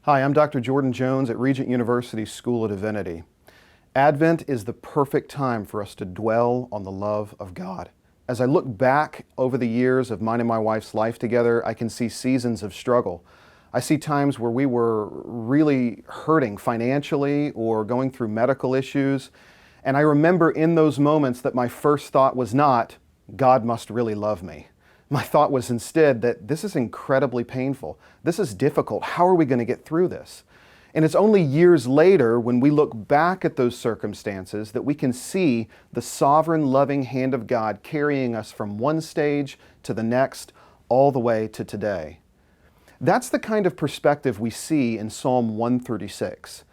Hi, I'm Dr. Jordan Jones at Regent University's School of Divinity. Advent is the perfect time for us to dwell on the love of God. As I look back over the years of mine and my wife's life together, I can see seasons of struggle. I see times where we were really hurting financially or going through medical issues. And I remember in those moments that my first thought was not, God must really love me. My thought was instead that this is incredibly painful. This is difficult. How are we going to get through this? And it's only years later when we look back at those circumstances that we can see the sovereign, loving hand of God carrying us from one stage to the next, all the way to today. That's the kind of perspective we see in Psalm 136.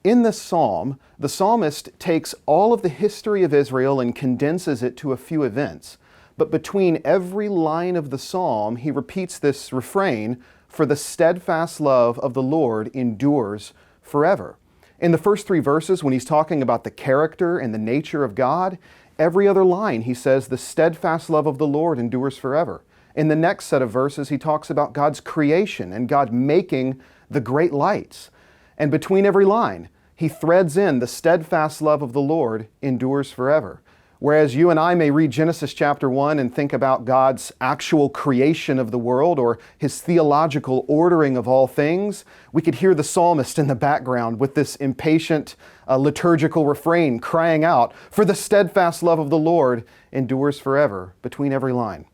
In this psalm, the psalmist takes all of the history of Israel and condenses it to a few events. But between every line of the psalm, he repeats this refrain, "For the steadfast love of the Lord endures forever." In the first three verses, when he's talking about the character and the nature of God, every other line he says, "The steadfast love of the Lord endures forever." In the next set of verses, he talks about God's creation and God making the great lights. And between every line, he threads in, "The steadfast love of the Lord endures forever." Whereas you and I may read Genesis chapter 1 and think about God's actual creation of the world or His theological ordering of all things, we could hear the psalmist in the background with this impatient liturgical refrain crying out, "For the steadfast love of the Lord endures forever," between every line.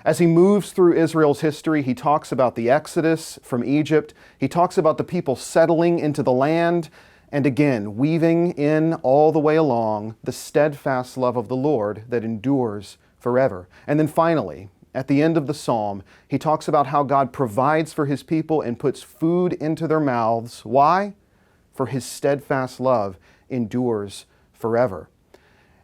As he moves through Israel's history, he talks about the Exodus from Egypt. He talks about the people settling into the land, and again, weaving in all the way along the steadfast love of the Lord that endures forever. And then finally, at the end of the psalm, he talks about how God provides for His people and puts food into their mouths. Why? For His steadfast love endures forever.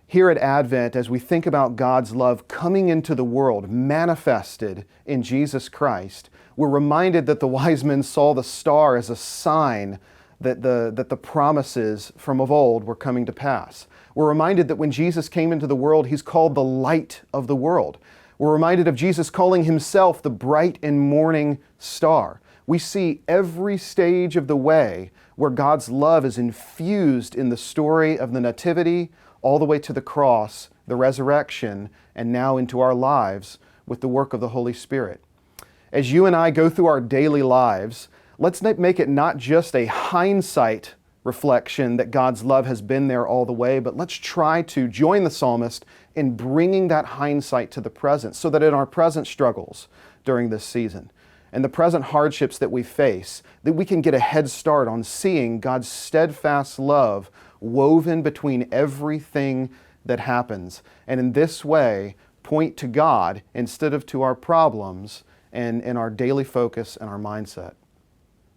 Here at Advent, as we think about God's love coming into the world, manifested in Jesus Christ, we're reminded that the wise men saw the star as a sign that the promises from of old were coming to pass. We're reminded that when Jesus came into the world, He's called the light of the world. We're reminded of Jesus calling Himself the bright and morning star. We see every stage of the way where God's love is infused in the story of the Nativity, all the way to the cross, the resurrection, and now into our lives with the work of the Holy Spirit. As you and I go through our daily lives, let's make it not just a hindsight reflection that God's love has been there all the way, but let's try to join the psalmist in bringing that hindsight to the present so that in our present struggles during this season and the present hardships that we face, that we can get a head start on seeing God's steadfast love woven between everything that happens. And in this way, point to God instead of to our problems and in our daily focus and our mindset.